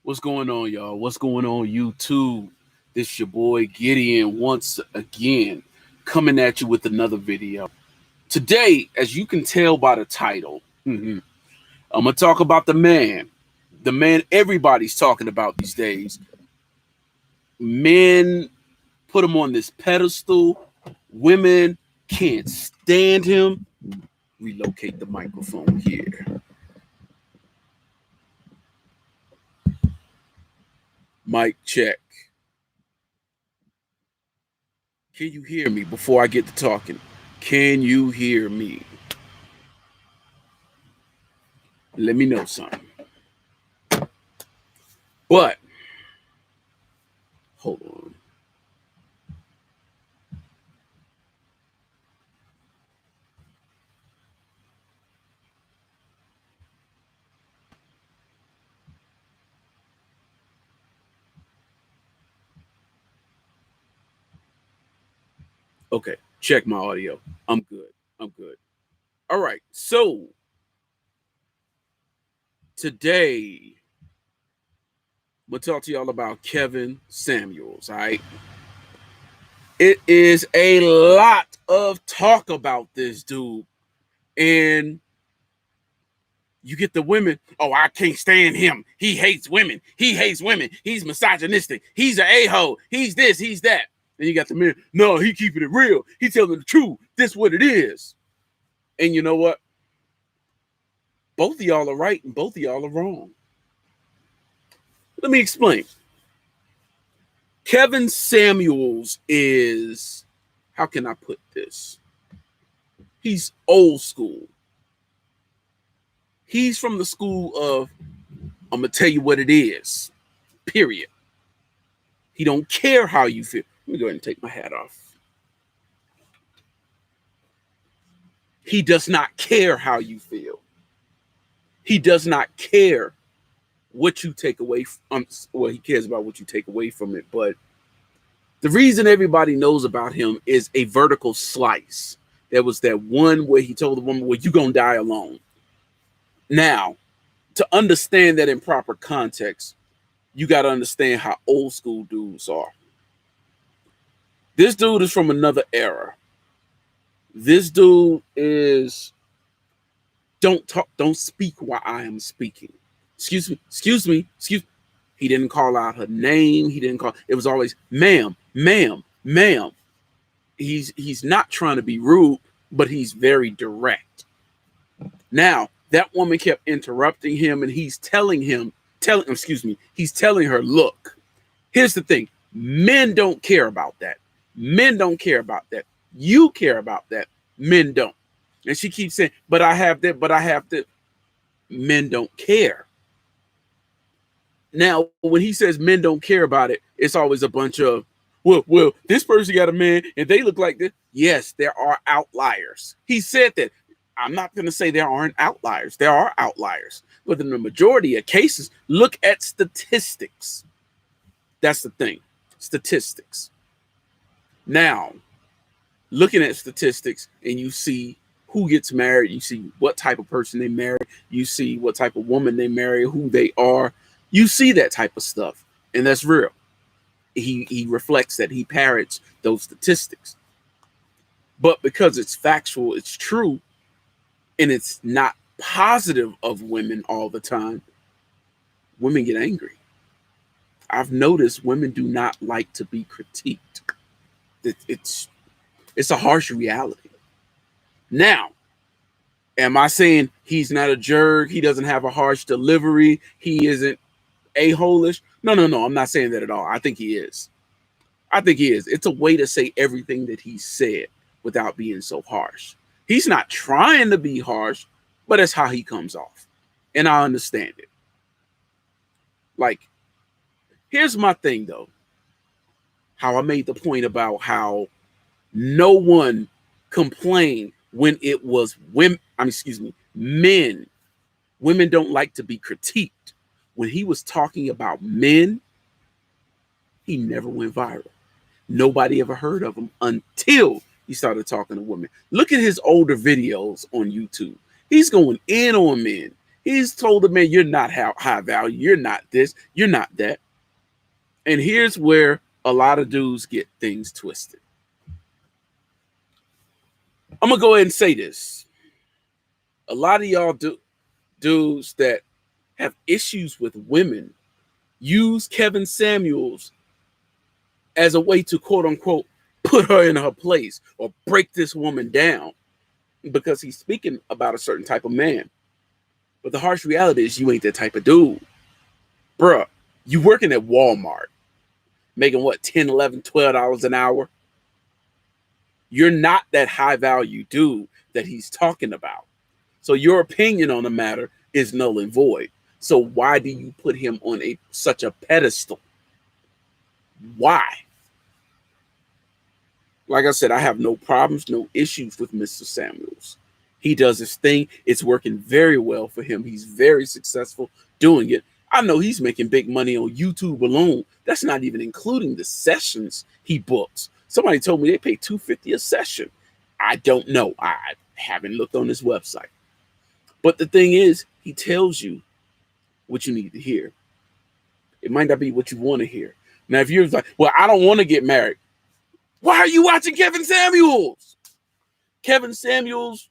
What's going on, y'all? What's going on, YouTube? This your boy Gideon once again coming at you with another video. Today, as you can tell by the title, I'm going to talk about the man everybody's talking about these days. Men put him on this pedestal. Women can't stand him. Relocate the microphone here. Mic check. Can you hear me before I get to talking? Can you hear me? Let me know something. But, hold on. Okay, check my audio. I'm good. All right, so today I'm gonna talk to y'all about Kevin Samuels. All right, it is a lot of talk about this dude, and you get the women. Oh, I can't stand him. He hates women. He's misogynistic. He's an a-hole. He's this. He's that. And you got the men. No, he keeping it real. He telling the truth. This what it is. And you know what? Both of y'all are right and both of y'all are wrong. Let me explain. Kevin Samuels is, how can I put this? He's old school. He's from the school of, I'm going to tell you what it is, period. He don't care how you feel. Let me go ahead and take my hat off. He does not care how you feel. He does not care what you take away from, well, he cares about what you take away from it, but the reason everybody knows about him is a vertical slice. There was that one where he told the woman, well, you're going to die alone. Now, to understand that in proper context, you got to understand how old school dudes are. This dude is from another era. This dude is, don't speak while I am speaking. Excuse me. He didn't call out her name. It was always, ma'am. He's not trying to be rude, but he's very direct. Now, that woman kept interrupting him, and he's telling her, look, here's the thing. Men don't care about that. You care about that. Men don't. And she keeps saying, but I have that. Men don't care. Now, when he says men don't care about it, it's always a bunch of, well, this person got a man and they look like this. Yes, there are outliers. He said that. I'm not going to say there aren't outliers. There are outliers. But in the majority of cases, look at statistics. That's the thing. Statistics. Now, looking at statistics and you see who gets married, you see what type of person they marry, you see what type of woman they marry, who they are. You see that type of stuff, and that's real. He reflects that. He parrots those statistics. But because it's factual, it's true, and it's not positive of women all the time, women get angry. I've noticed women do not like to be critiqued. It's a harsh reality. Now, am I saying he's not a jerk? He doesn't have a harsh delivery. He isn't a-holish? No. I'm not saying that at all. I think he is. It's a way to say everything that he said without being so harsh. He's not trying to be harsh, but that's how he comes off. And I understand it. Like, here's my thing, though. How I made the point about how no one complained when it was men. Women don't like to be critiqued. When he was talking about men, he never went viral. Nobody ever heard of him until he started talking to women. Look at his older videos on YouTube. He's going in on men. He's told the man, you're not high value. You're not this. You're not that. And here's where a lot of dudes get things twisted. I'm going to go ahead and say this. A lot of y'all dudes that have issues with women use Kevin Samuels as a way to, quote unquote, put her in her place or break this woman down because he's speaking about a certain type of man. But the harsh reality is you ain't that type of dude. Bruh, you working at Walmart, making what, $10, $11, $12 an hour? You're not that high value dude that he's talking about. So your opinion on the matter is null and void. So why do you put him on such a pedestal? Why? Like I said, I have no problems, no issues with Mr. Samuels. He does his thing. It's working very well for him. He's very successful doing it. I know he's making big money on YouTube alone. That's not even including the sessions he books. Somebody told me they pay $250 a session. I don't know. I haven't looked on his website. But the thing is, he tells you what you need to hear. It might not be what you want to hear. Now, if you're like, well, I don't want to get married. Why are you watching Kevin Samuels? Kevin Samuels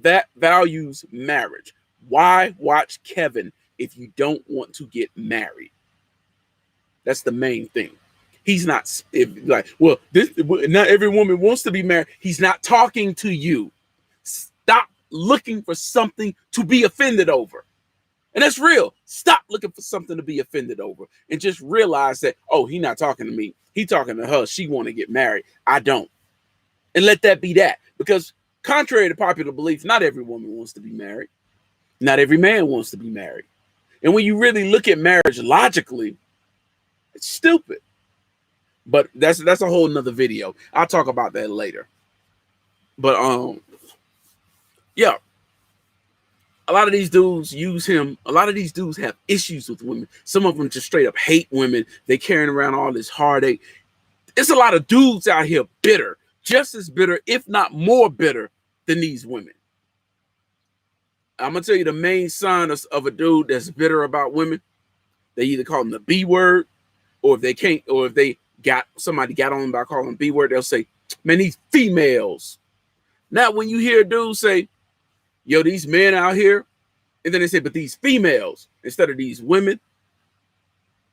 that values marriage. Why watch Kevin if you don't want to get married? That's the main thing. He's not like, well, not every woman wants to be married. He's not talking to you. Stop looking for something to be offended over. And that's real. Stop looking for something to be offended over and just realize that, oh, he's not talking to me. He's talking to her. She want to get married. I don't. And let that be that. Because contrary to popular belief, not every woman wants to be married. Not every man wants to be married. And when you really look at marriage logically, it's stupid. But that's a whole nother video. I'll talk about that later. But yeah. A lot of these dudes use him. A lot of these dudes have issues with women. Some of them just straight up hate women. They carrying around all this heartache. It's a lot of dudes out here bitter, just as bitter, if not more bitter than these women. I'm going to tell you the main sign of a dude that's bitter about women. They either call them the B word, or if they can't, or if they got somebody got on them by calling them B word, they'll say, man, these females. Now, when you hear a dude say, yo, these men out here, and then they say, but these females instead of these women,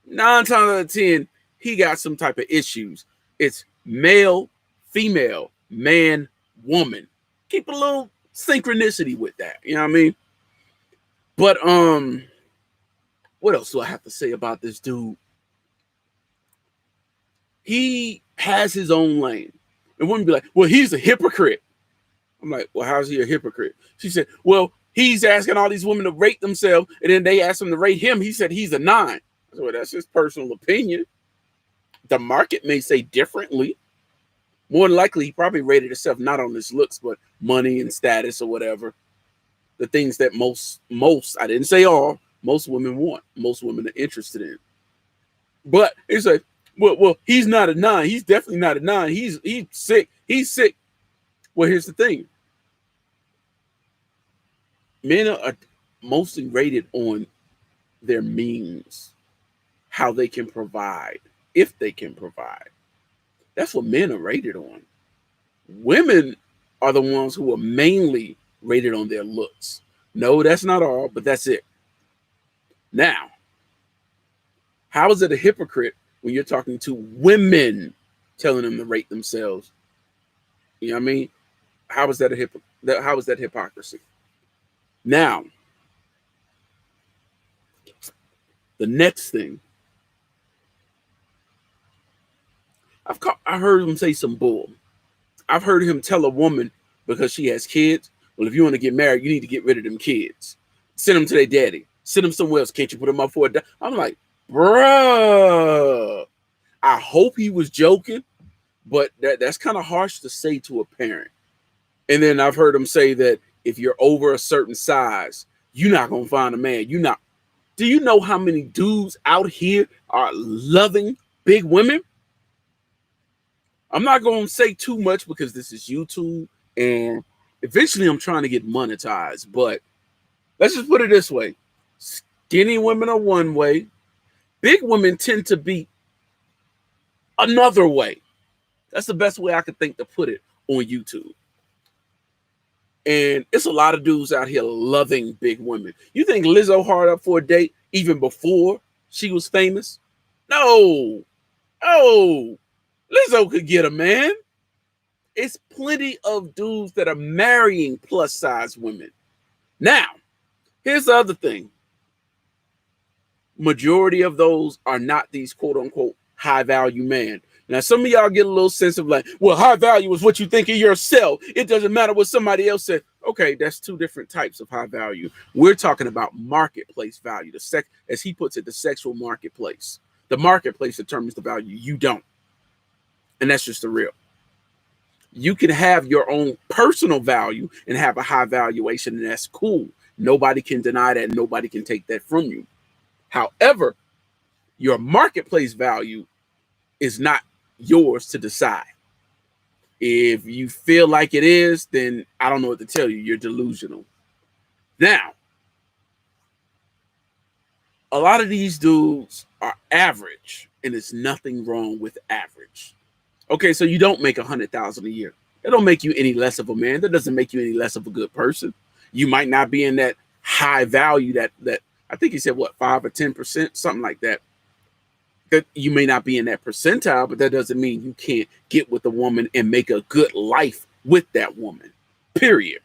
9 times out of 10, he got some type of issues. It's male, female, man, woman. Keep a little synchronicity with that. You know what I mean? But what else do I have to say about this dude? He has his own lane. And women be like, well, he's a hypocrite. I'm like, well, how's he a hypocrite? She said, well, he's asking all these women to rate themselves, and then they ask him to rate him. He said he's a 9. I said, well, that's his personal opinion. The market may say differently. More than likely, he probably rated himself not on his looks, but money and status or whatever. The things that most, I didn't say all, most women want, most women are interested in. But it's like, well, he's not a 9. He's definitely not a 9. He's sick. He's sick. Well, here's the thing. Men are mostly rated on their means, how they can provide, if they can provide. That's what men are rated on. Women are the ones who are mainly rated on their looks. No, that's not all, but that's it. Now, how is it a hypocrite when you're talking to women telling them to rate themselves? You know what I mean? How is that how is that hypocrisy? Now, the next thing, I heard him say some bull. I've heard him tell a woman because she has kids, well, if you want to get married, you need to get rid of them kids. Send them to their daddy. Send them somewhere else. Can't you put them up for a I'm like, bruh. I hope he was joking, but that's kind of harsh to say to a parent. And then I've heard him say that if you're over a certain size, you're not going to find a man. You're not. Do you know how many dudes out here are loving big women? I'm not going to say too much because this is YouTube and eventually I'm trying to get monetized. But Let's just put it this way. Skinny women are one way. Big women tend to be another way. That's the best way I could think to put it on YouTube. And it's a lot of dudes out here loving big women. You think Lizzo hard up for a date even before she was famous? No. Oh, Lizzo could get a man. It's plenty of dudes that are marrying plus size women. Now, here's the other thing. Majority of those are not these quote unquote high value men. Now, some of y'all get a little sense of like, well, high value is what you think of yourself. It doesn't matter what somebody else said. Okay, that's two different types of high value. We're talking about marketplace value, as he puts it, the sexual marketplace. The marketplace determines the value. You don't. And that's just the real. You can have your own personal value and have a high valuation, and that's cool. Nobody can deny that. Nobody can take that from you. However, your marketplace value is not yours to decide. If you feel like it is, then I don't know what to tell you. You're delusional. Now, a lot of these dudes are average, and there's nothing wrong with average. Okay, so you don't make $100,000 a year. That don't make you any less of a man. That doesn't make you any less of a good person. You might not be in that high value that I think he said what 5 or 10%, something like that. That you may not be in that percentile, but that doesn't mean you can't get with a woman and make a good life with that woman. Period.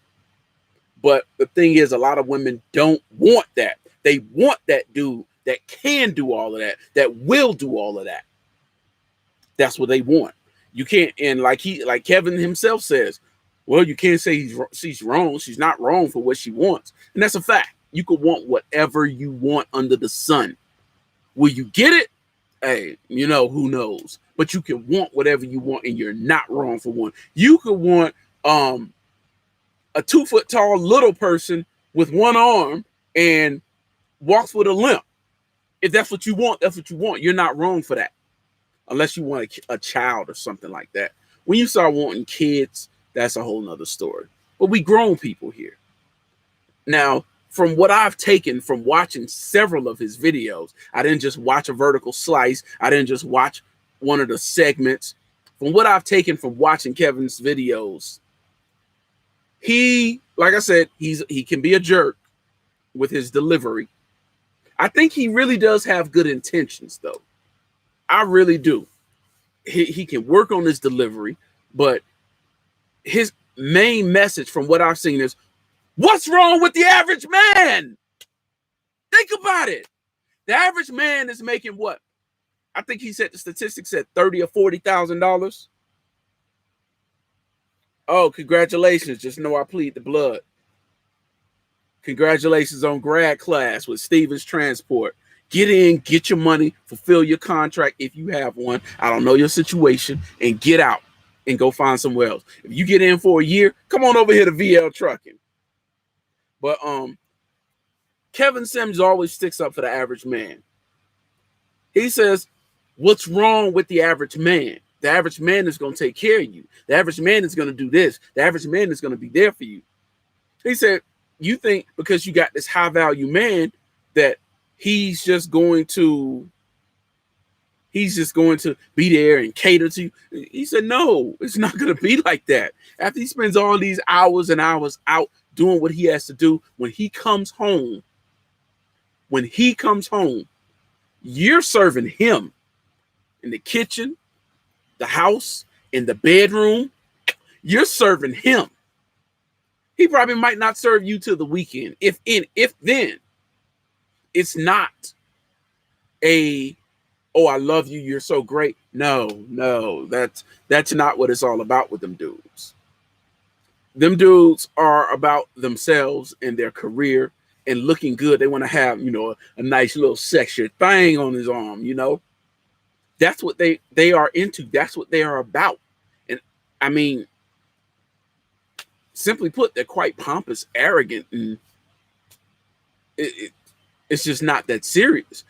But the thing is, a lot of women don't want that. They want that dude that can do all of that, that will do all of that. That's what they want. You can't, and like Kevin himself says, well, you can't say she's wrong. She's not wrong for what she wants. And that's a fact. You could want whatever you want under the sun. Will you get it? Hey, who knows? But you can want whatever you want, and you're not wrong for one. You could want a 2 foot tall little person with one arm and walks with a limp. If that's what you want, that's what you want. You're not wrong for that. Unless you want a child or something like that. When you start wanting kids, that's a whole nother story. But we grown people here. Now, from what I've taken from watching several of his videos, I didn't just watch a vertical slice. I didn't just watch one of the segments. From what I've taken from watching Kevin's videos, he, like I said, he can be a jerk with his delivery. I think he really does have good intentions, though. I really do. He can work on his delivery, but his main message from what I've seen is, what's wrong with the average man? Think about it. The average man is making what? I think he said the statistics said $30,000 or $40,000. Oh, congratulations. Just know I plead the blood. Congratulations on grad class with Stevens Transport. Get in, get your money, fulfill your contract if you have one. I don't know your situation, and get out and go find somewhere else. If you get in for a year, come on over here to VL Trucking. But Kevin Sims always sticks up for the average man. He says, what's wrong with the average man? The average man is going to take care of you. The average man is going to do this. The average man is going to be there for you. He said, you think because you got this high value man that he's just going to be there and cater to you. He said, no, it's not going to be like that. After he spends all these hours and hours out doing what he has to do, when he comes home, you're serving him in the kitchen, the house, in the bedroom. You're serving him. He probably might not serve you till the weekend. If then. It's not a, oh, I love you, you're so great. No, that's not what it's all about with them dudes. Them dudes are about themselves and their career and looking good. They want to have, a nice little sexy thing on his arm, That's what they are into. That's what they are about. And I mean, simply put, they're quite pompous, arrogant, and it's just not that serious.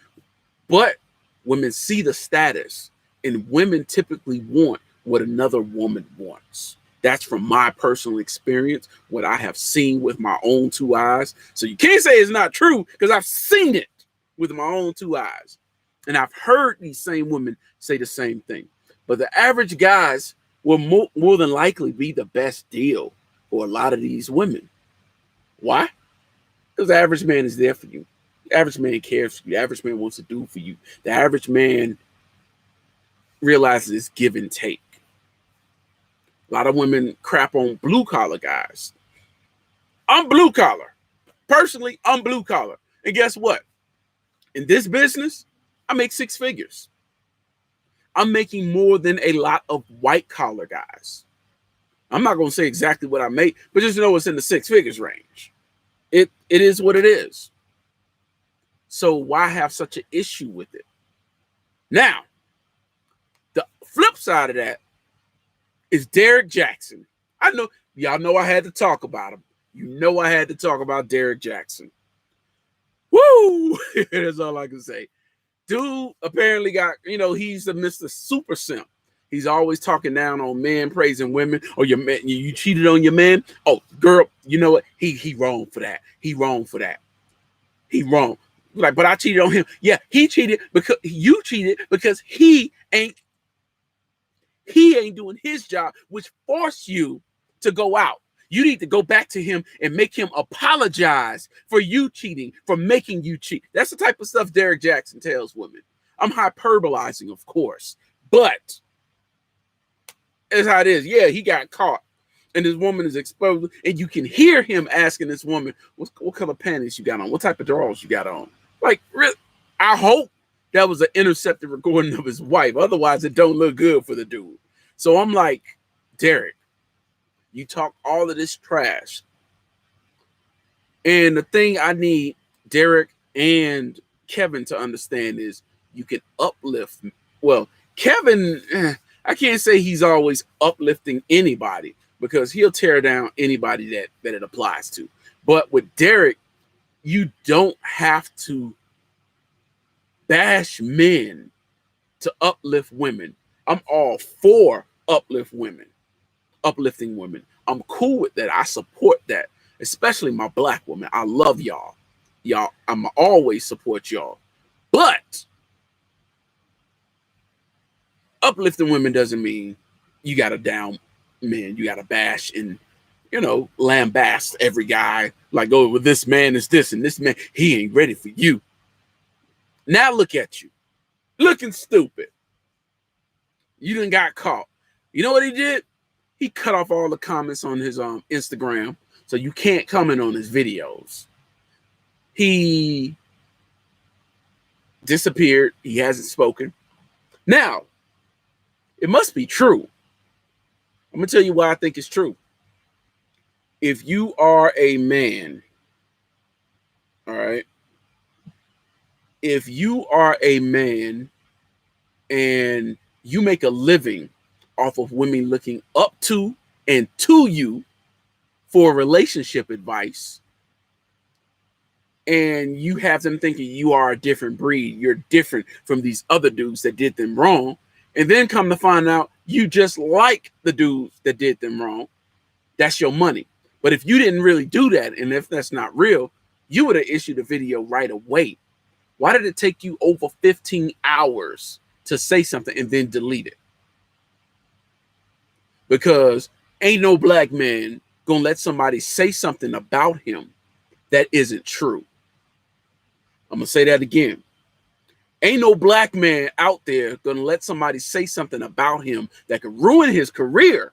But women see the status, and women typically want what another woman wants. That's from my personal experience, what I have seen with my own two eyes. So you can't say it's not true because I've seen it with my own two eyes. And I've heard these same women say the same thing. But the average guys will more than likely be the best deal for a lot of these women. Why? Because the average man is there for you. The average man cares for you. The average man wants to do for you. The average man realizes it's give and take. A lot of women crap on blue collar guys. I'm blue collar. Personally, I'm blue collar. And guess what? In this business, I make six figures. I'm making more than a lot of white collar guys. I'm not going to say exactly what I make, but just know it's in the six figures range. It is what it is. So why have such an issue with it? Now, the flip side of that is Derek Jackson. I know, y'all know I had to talk about him. You know I had to talk about Derek Jackson. Woo! That's all I can say. Dude apparently got, he's the Mr. Super Simp. He's always talking down on men, praising women. Or your man, you cheated on your man. Oh, girl, you know what? He wrong for that. He wrong for that. He wrong. Like, but I cheated on him. Yeah, he cheated because you cheated because he ain't doing his job, which forced you to go out. You need to go back to him and make him apologize for you cheating, for making you cheat. That's the type of stuff Derek Jackson tells women. I'm hyperbolizing, of course, but that's how it is. Yeah, he got caught, and this woman is exposed, and you can hear him asking this woman, what color panties you got on? What type of drawers you got on? Like, really? I hope that was an intercepted recording of his wife. Otherwise, it don't look good for the dude. So I'm like, Derek, you talk all of this trash. And the thing I need Derek and Kevin to understand is you can uplift. Well, Kevin, I can't say he's always uplifting anybody because he'll tear down anybody that it applies to. But with Derek, you don't have to bash men to uplift women. I'm all for uplifting women. I'm cool with that. I support that, especially my black women. I love y'all. I'm always support y'all. But uplifting women doesn't mean you got to down men. You got to bash and, lambast every guy. Like, oh, well, this man is this and this man, he ain't ready for you. Now look at you. Looking stupid. You done got caught. You know what he did? He cut off all the comments on his Instagram, so you can't comment on his videos. He disappeared. He hasn't spoken. Now, it must be true. I'm going to tell you why I think it's true. If you are a man, all right, if you are a man and you make a living off of women looking up to and to you for relationship advice, and you have them thinking you are a different breed, you're different from these other dudes that did them wrong, and then come to find out you just like the dudes that did them wrong, that's your money. But if you didn't really do that, and if that's not real, you would have issued a video right away. Why did it take you over 15 hours to say something and then delete it? Because ain't no black man gonna let somebody say something about him that isn't true. I'm gonna say that again. Ain't no black man out there gonna let somebody say something about him that could ruin his career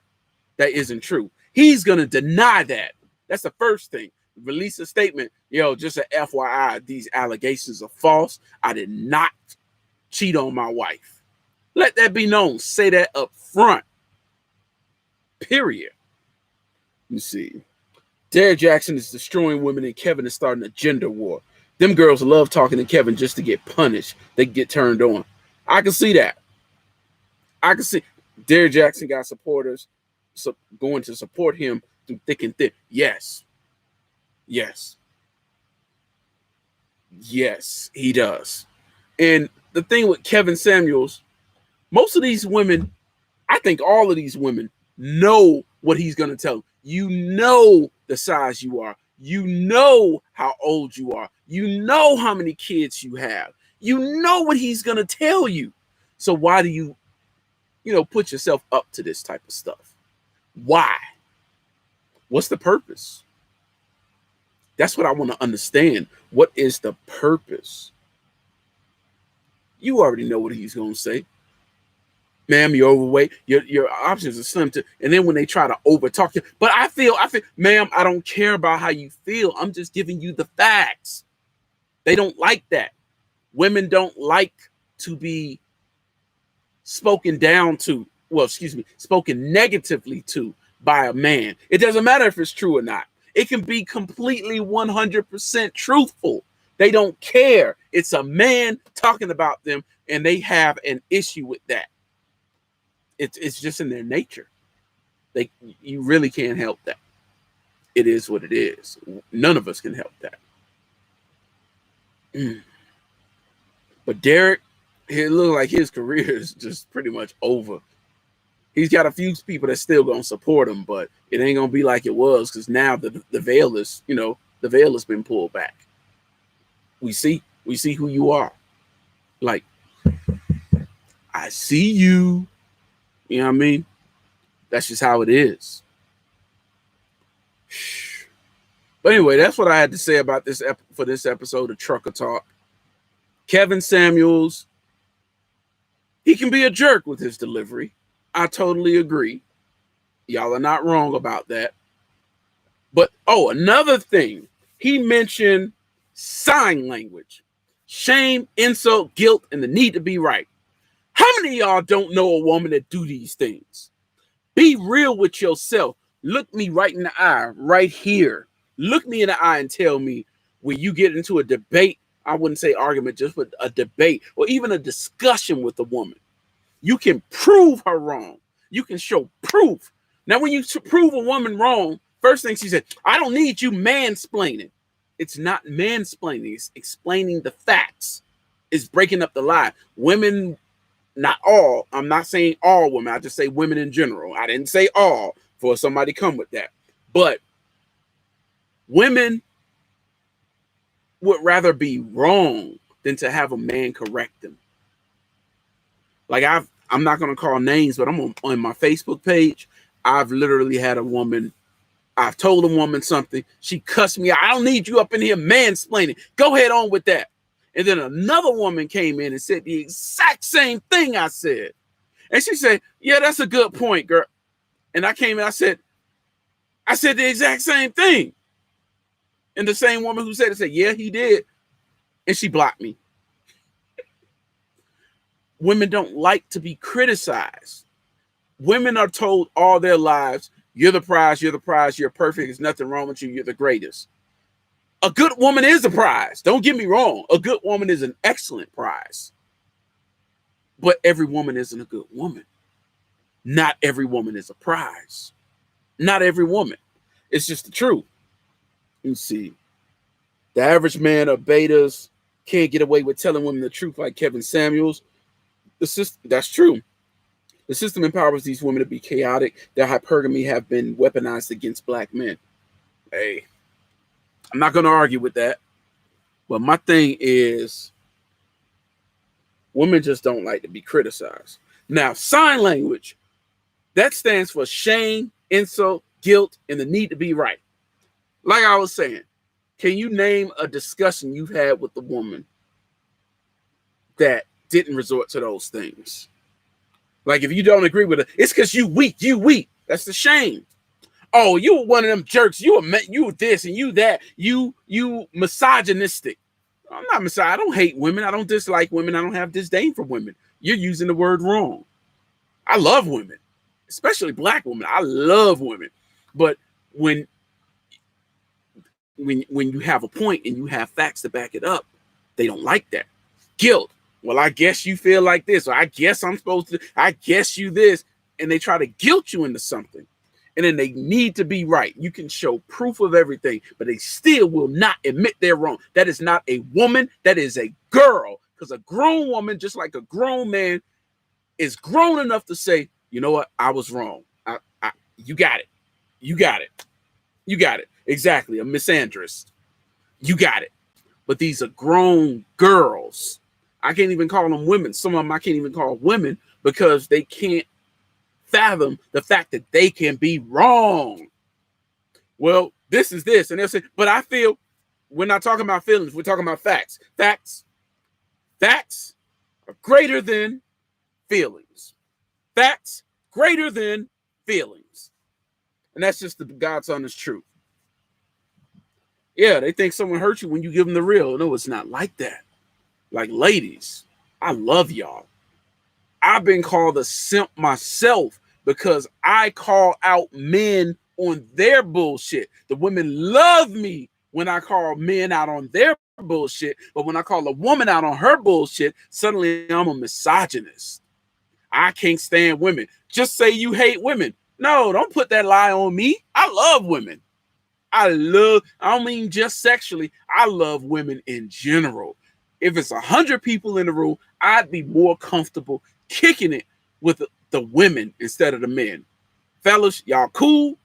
that isn't true. He's gonna deny that. That's the first thing. Release a statement. Yo, just an FYI, these allegations are false. I did not cheat on my wife. Let that be known. Say that up front. Period. Let me see. Derek Jackson is destroying women and Kevin is starting a gender war. Them girls love talking to Kevin just to get punished. They get turned on. I can see that. I can see Derek Jackson got supporters going to support him through thick and thin. Yes. Yes. Yes, he does. And the thing with Kevin Samuels, most of these women, I think all of these women know what he's going to tell you. You know the size you are. You know how old you are. You know how many kids you have. You know what he's going to tell you. So why do you put yourself up to this type of stuff? Why? What's the purpose? That's what I want to understand. What is the purpose? You already know what he's going to say. Ma'am, you're overweight. Your options are slim to. And then when they try to overtalk you, but I feel, ma'am, I don't care about how you feel. I'm just giving you the facts. They don't like that. Women don't like to be spoken down to. Well, excuse me, spoken negatively to by a man. It doesn't matter if it's true or not. It can be completely 100% truthful. They don't care. It's a man talking about them, and they have an issue with that. It's just in their nature. You really can't help that. It is what it is. None of us can help that. But Derek, it looks like his career is just pretty much over. He's got a few people that's still gonna support him, but it ain't gonna be like it was, because now the veil is, the veil has been pulled back. We see who you are. Like, I see you. You know what I mean? That's just how it is. But anyway, that's what I had to say about this for this episode of Trucker Talk. Kevin Samuels, he can be a jerk with his delivery. I totally agree. Y'all are not wrong about that. But, another thing. He mentioned sign language. Shame, insult, guilt, and the need to be right. How many of y'all don't know a woman that do these things? Be real with yourself. Look me right in the eye, right here. Look me in the eye and tell me, when you get into a debate, I wouldn't say argument, just with a debate or even a discussion with a woman, you can prove her wrong. You can show proof. Now, when you prove a woman wrong, first thing she said, I don't need you mansplaining. It's not mansplaining. It's explaining the facts. It's breaking up the lie. Women, not all, I'm not saying all women. I just say women in general. I didn't say all for somebody come with that. But women would rather be wrong than to have a man correct them. Like I'm not going to call names, but I'm on my Facebook page. I've literally had a woman, I've told a woman something. She cussed me out. I don't need you up in here mansplaining. Go ahead on with that. And then another woman came in and said the exact same thing I said. And she said, yeah, that's a good point, girl. And I came in, I said the exact same thing. And the same woman who said it said, yeah, he did. And she blocked me. Women don't like to be criticized. Women are told all their lives, you're the prize, you're perfect, there's nothing wrong with you, you're the greatest. A good woman is a prize. Don't get me wrong. A good woman is an excellent prize. But every woman isn't a good woman. Not every woman is a prize. Not every woman. It's just the truth. You see, the average man of betas can't get away with telling women the truth like Kevin Samuels. That's true. The system empowers these women to be chaotic. Their hypergamy have been weaponized against black men. Hey, I'm not going to argue with that. But my thing is, women just don't like to be criticized. Now, sign language, that stands for shame, insult, guilt, and the need to be right. Like I was saying, can you name a discussion you've had with the woman that didn't resort to those things? Like, if you don't agree with her, it's because you weak. That's the shame. Oh, you one of them jerks. You this and you that. You misogynistic. I'm not misogynistic. I don't hate women. I don't dislike women. I don't have disdain for women. You're using the word wrong. I love women, especially black women. I love women. But when you have a point and you have facts to back it up, they don't like that. Guilt. Well, I guess you feel like this, or I guess I'm supposed to, I guess you this. And they try to guilt you into something. And then they need to be right. You can show proof of everything, but they still will not admit they're wrong. That is not a woman. That is a girl. Because a grown woman, just like a grown man, is grown enough to say, you know what? I was wrong. You got it. You got it. You got it. Exactly. A misandrist. You got it. But these are grown girls. I can't even call them women. Some of them I can't even call women because they can't fathom the fact that they can be wrong. Well, this is this. And they'll say, but I feel we're not talking about feelings. We're talking about facts. Facts are greater than feelings. Facts greater than feelings. And that's just the God's honest truth. Yeah, they think someone hurt you when you give them the real. No, it's not like that. Like, ladies, I love y'all. I've been called a simp myself because I call out men on their bullshit. The women love me when I call men out on their bullshit, but when I call a woman out on her bullshit, suddenly I'm a misogynist. I can't stand women. Just say you hate women. No, don't put that lie on me. I love women. I don't mean just sexually. I love women in general. If it's 100 people in the room, I'd be more comfortable kicking it with the women instead of the men. Fellas, y'all cool,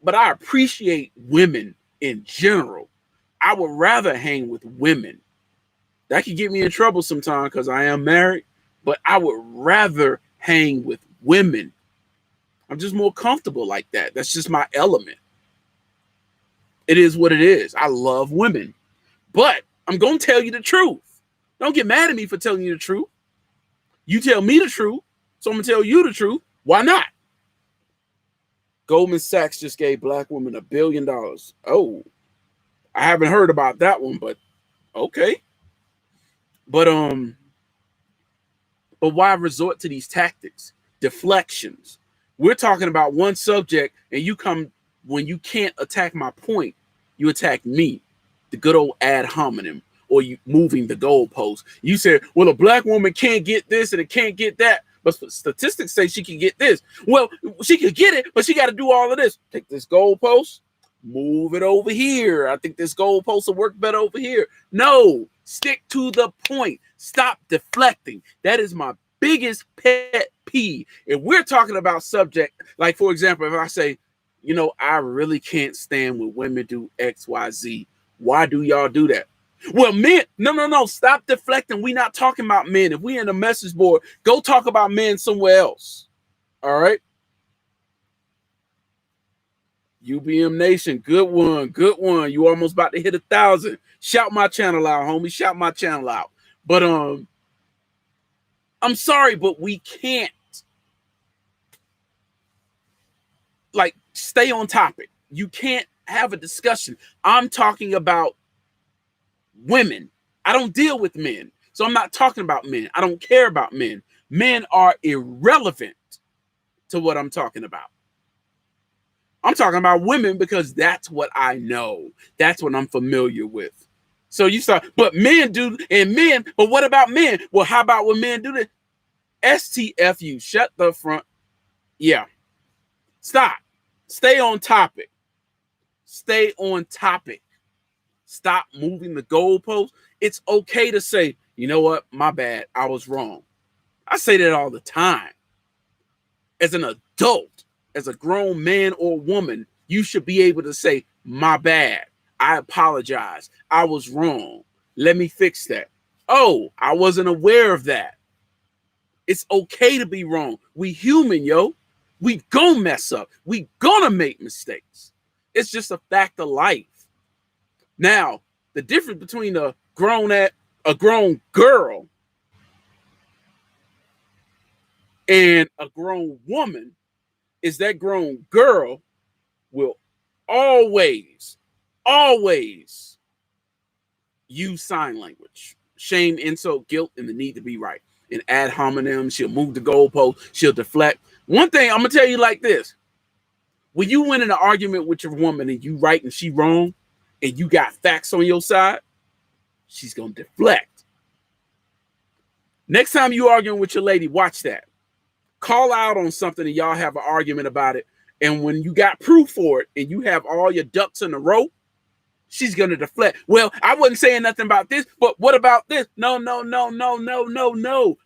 but I appreciate women in general. I would rather hang with women. That could get me in trouble sometimes because I am married, but I would rather hang with women. I'm just more comfortable like that. That's just my element. It is what it is. I love women, but I'm going to tell you the truth. Don't get mad at me for telling you the truth. You tell me the truth, so I'm going to tell you the truth. Why not? Goldman Sachs just gave black women $1 billion. Oh, I haven't heard about that one, but okay. But why resort to these tactics? Deflections. We're talking about one subject, and you come when you can't attack my point, you attack me, the good old ad hominem, or you moving the goalpost. You said, well, a black woman can't get this and it can't get that, but statistics say she can get this. Well, she can get it, but she got to do all of this. Take this goalpost, move it over here. I think this goalpost will work better over here. No, stick to the point. Stop deflecting. That is my biggest pet peeve. If we're talking about subject, like for example, if I say, you know, I really can't stand when women do X, Y, Z. Why do y'all do that? Well, men, no. Stop deflecting. We're not talking about men. If we in a message board, go talk about men somewhere else. All right. UBM Nation, good one. You almost about to hit 1,000. Shout my channel out, homie. Shout my channel out. But I'm sorry, but we can't like stay on topic. You can't have a discussion. I'm talking about women. I don't deal with men. So I'm not talking about men. I don't care about men. Men are irrelevant to what I'm talking about. I'm talking about women because that's what I know. That's what I'm familiar with. So you start, but men do, and men, but what about men? Well, how about when men do this? STFU, shut the front. Yeah. Stop. Stay on topic. Stay on topic. Stop moving the goalpost. It's okay to say, you know what? My bad. I was wrong. I say that all the time. As an adult, as a grown man or woman, you should be able to say, my bad. I apologize. I was wrong. Let me fix that. Oh, I wasn't aware of that. It's okay to be wrong. We human, yo. We gonna mess up. We gonna make mistakes. It's just a fact of life. Now, the difference between a grown girl and a grown woman is that grown girl will always use sign language. Shame, insult, guilt, and the need to be right. And ad hominem, she'll move the goalpost, she'll deflect. One thing I'm gonna tell you like this: when you win in an argument with your woman and you right and she wrong, and you got facts on your side, she's gonna deflect. Next time you arguing with your lady, watch that. Call out on something and y'all have an argument about it. And when you got proof for it and you have all your ducks in a row, she's gonna deflect. Well, I wasn't saying nothing about this, but what about this? No.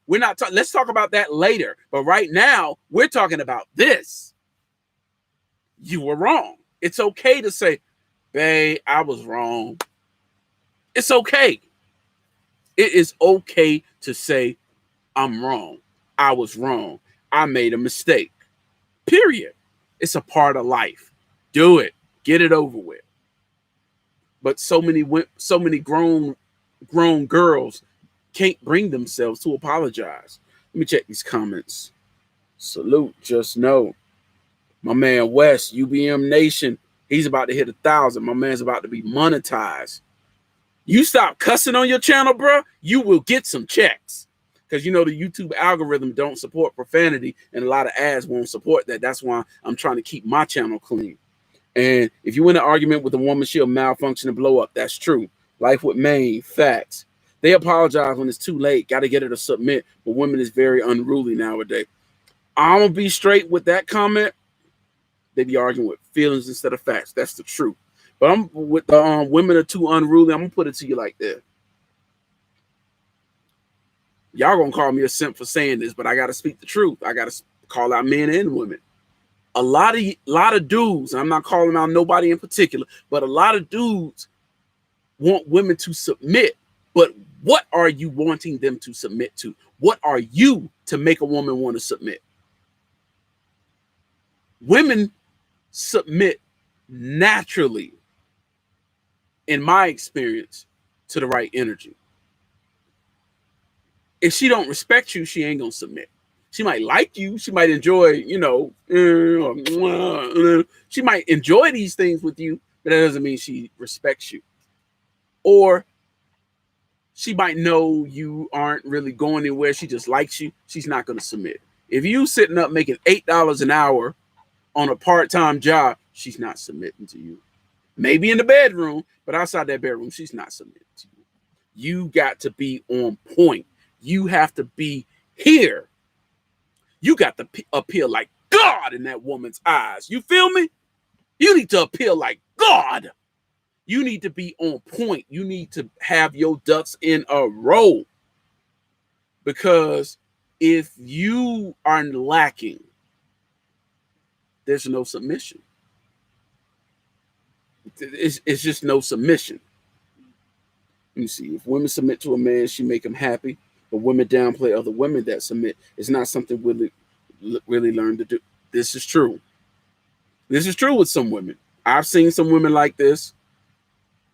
We're not talking. Let's talk about that later. But right now, we're talking about this. You were wrong. It's okay to say, babe, I was wrong. It's okay. It is okay to say, I'm wrong. I was wrong. I made a mistake. Period. It's a part of life. Do it. Get it over with. But so many grown girls can't bring themselves to apologize. Let me check these comments. Salute. Just know, my man West, UBM Nation, he's about to hit 1,000. My man's about to be monetized. You stop cussing on your channel, bro, you will get some checks. Because you know the YouTube algorithm don't support profanity, and a lot of ads won't support that. That's why I'm trying to keep my channel clean. And if you win an argument with a woman, she'll malfunction and blow up. That's true. Life with Maine, facts. They apologize when it's too late. Got to get her to submit. But women is very unruly nowadays. I'm going to be straight with that comment. They be arguing with feelings instead of facts. That's the truth. But I'm with the women are too unruly. I'm going to put it to you like that. Y'all going to call me a simp for saying this, but I got to speak the truth. I got to call out men and women. A lot of dudes, I'm not calling out nobody in particular, but a lot of dudes want women to submit. But what are you wanting them to submit to? What are you to make a woman want to submit? Women submit naturally, in my experience, to the right energy. If she don't respect you, she ain't gonna submit. She might like you. She might enjoy, she might enjoy these things with you, but that doesn't mean she respects you. Or she might know you aren't really going anywhere. She just likes you. She's not going to submit. If you sitting up making $8 an hour on a part-time job, she's not submitting to you. Maybe in the bedroom, but outside that bedroom, she's not submitting to you. You got to be on point. You have to be here. You got to appeal like God in that woman's eyes. You feel me? You need to appeal like God. You need to be on point. You need to have your ducks in a row. Because if you are lacking, there's no submission. It's just no submission. You see, if women submit to a man, she make him happy. But women downplay other women that submit. It's not something really learn to do. This is true. This is true with some women. I've seen some women like this.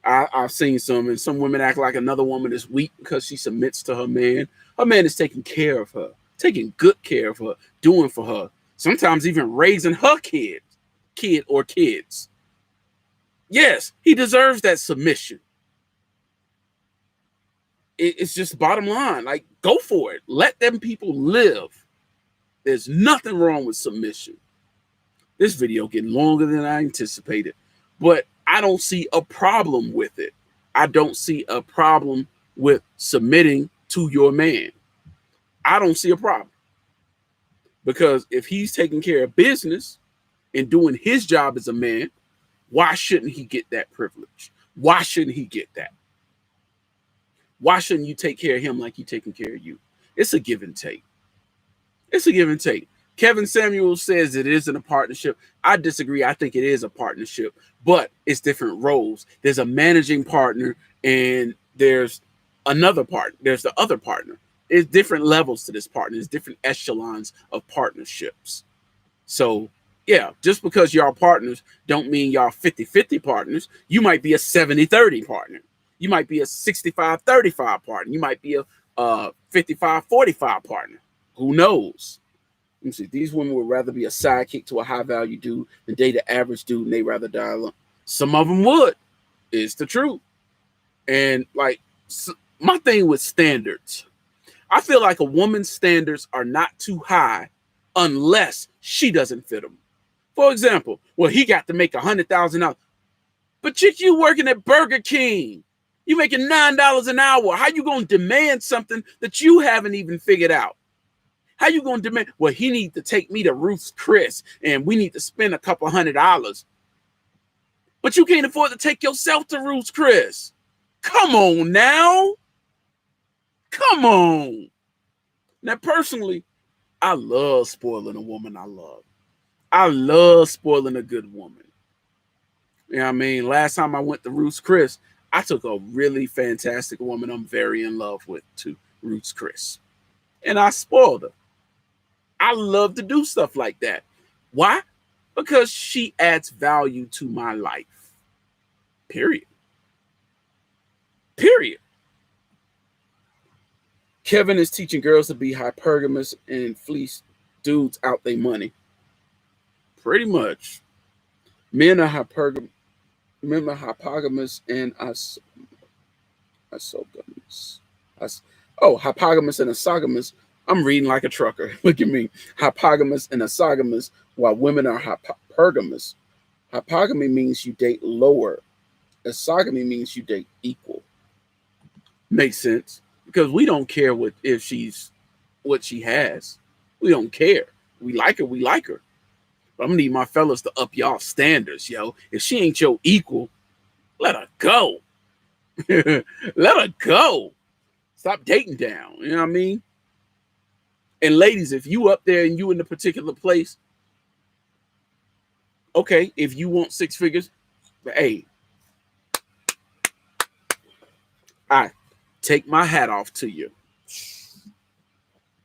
I've seen some women act like another woman is weak because she submits to her man. Her man is taking care of her, taking good care of her, doing for her, sometimes even raising her kid or kids. Yes, he deserves that submission. It's just bottom line. Like, go for it. Let them people live. There's nothing wrong with submission. This video getting longer than I anticipated, but I don't see a problem with it. I don't see a problem with submitting to your man. I don't see a problem. Because if he's taking care of business and doing his job as a man, why shouldn't he get that privilege? Why shouldn't he get that? Why shouldn't you take care of him like he's taking care of you? It's a give and take. It's a give and take. Kevin Samuel says it isn't a partnership. I disagree. I think it is a partnership, but it's different roles. There's a managing partner and there's another partner. There's the other partner. There's different levels to this partner. There's different echelons of partnerships. So, yeah, just because y'all partners don't mean y'all 50-50 partners. You might be a 70-30 partner. You might be a 65-35 partner. You might be a 55-45 partner. Who knows? Let me see. These women would rather be a sidekick to a high-value dude than date an average dude, and they rather die alone. Some of them would. It's the truth. And, like, my thing with standards, I feel like a woman's standards are not too high unless she doesn't fit them. For example, well, he got to make $100,000. But chick, you working at Burger King. You making $9 an hour. How you going to demand something that you haven't even figured out? How you going to demand? Well, he need to take me to Ruth's Chris and we need to spend a couple $100. But you can't afford to take yourself to Ruth's Chris. Come on now. Come on. Now, personally, I love spoiling a woman I love. I love spoiling a good woman. You know what I mean? Last time I went to Ruth's Chris, I took a really fantastic woman I'm very in love with to Ruth's Chris. And I spoiled her. I love to do stuff like that. Why? Because she adds value to my life. Period. Period. Kevin is teaching girls to be hypergamous and fleece dudes out their money. Pretty much. Men are hypergamous. Men are hypogamous and isogamous. Hypogamous and isogamous. I'm reading like a trucker. Look at me. Hypogamous and isogamous, while women are hypergamous. Hypogamy means you date lower. Isogamy means you date equal. Makes sense. Because we don't care what she has. We don't care. We like her, we like her. But I'm gonna need my fellas to up y'all standards, yo. If she ain't your equal, let her go. Let her go. Stop dating down. You know what I mean? And ladies, if you up there and you in a particular place, okay, if you want 6 figures, hey, I take my hat off to you.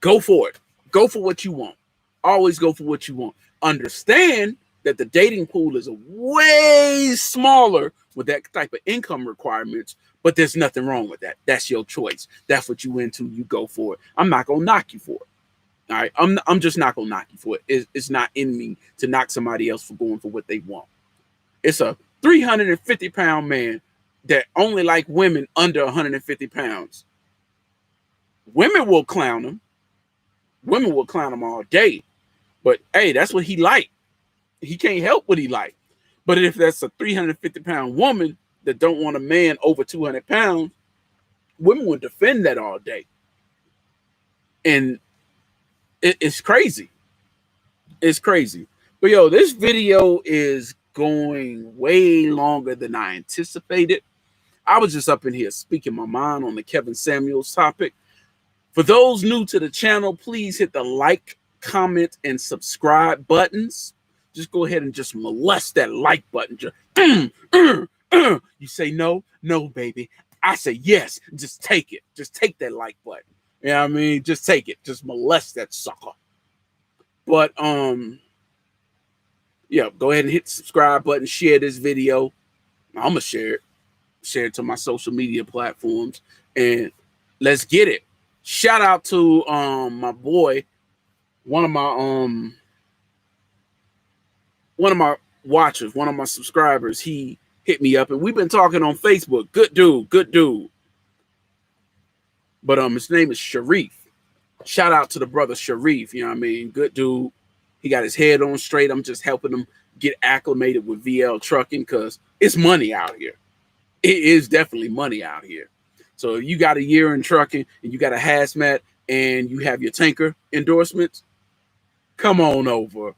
Go for it. Go for what you want. Always go for what you want. Understand that the dating pool is way smaller with that type of income requirements, but there's nothing wrong with that. That's your choice. That's what you into. You go for it. I'm not gonna knock you for it. All right, I'm just not gonna knock you for it. It's not in me to knock somebody else for going for what they want. It's a 350-pound man that only like women under 150 pounds. Women will clown him. Women will clown him all day. But hey, that's what he like. He can't help what he like. But if that's a 350-pound woman that don't want a man over 200 pounds, women will defend that all day. And it's crazy. It's crazy. But yo, this video is going way longer than I anticipated. I was just up in here speaking my mind on the Kevin Samuels topic. For those new to the channel, please hit the like, comment, and subscribe buttons. Just go ahead and just molest that like button. Just, You say no, no, baby. I say yes. Just take it. Just take that like button. You know what I mean? Just take it. Just molest that sucker. But yeah, go ahead and hit the subscribe button. Share this video. I'm gonna share it. Share it to my social media platforms, and let's get it. Shout out to my boy, one of my watchers, one of my subscribers. He hit me up, and we've been talking on Facebook. Good dude. But his name is Sharif. Shout out to the brother Sharif. You know what I mean? Good dude. He got his head on straight. I'm just helping him get acclimated with VL trucking because it's money out here. It is definitely money out here. So if you got a year in trucking and you got a hazmat and you have your tanker endorsements, come on over.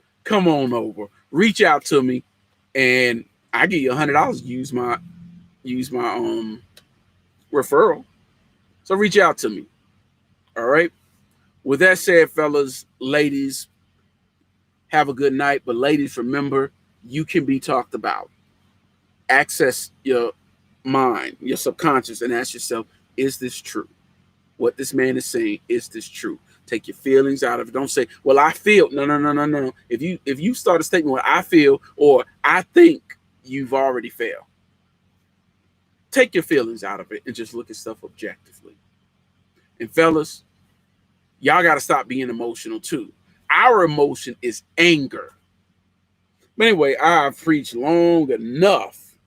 Reach out to me, and I give you $100 to use my referral. So reach out to me. All right. With that said, fellas, ladies, have a good night. But ladies, remember, you can be talked about. Access your mind, your subconscious, and ask yourself, is this true? What this man is saying, is this true? Take your feelings out of it. Don't say, well, I feel. No. If you start a statement with I feel or I think, you've already failed. Take your feelings out of it and just look at stuff objectively. And fellas, y'all got to stop being emotional too. Our emotion is anger. But anyway, I've preached long enough.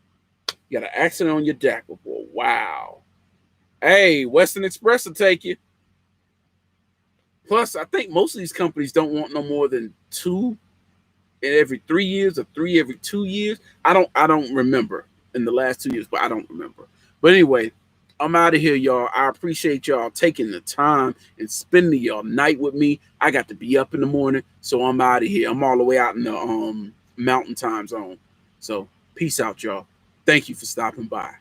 You got an accident on your DACA, boy. Wow. Hey, Western Express will take you. Plus, I think most of these companies don't want no more than 2 every 3 years or 3 every 2 years. I don't remember in the last 2 years, but I don't remember. But anyway, I'm out of here, y'all. I appreciate y'all taking the time and spending your night with me. I got to be up in the morning, so I'm out of here. I'm all the way out in the mountain time zone. So peace out, y'all. Thank you for stopping by.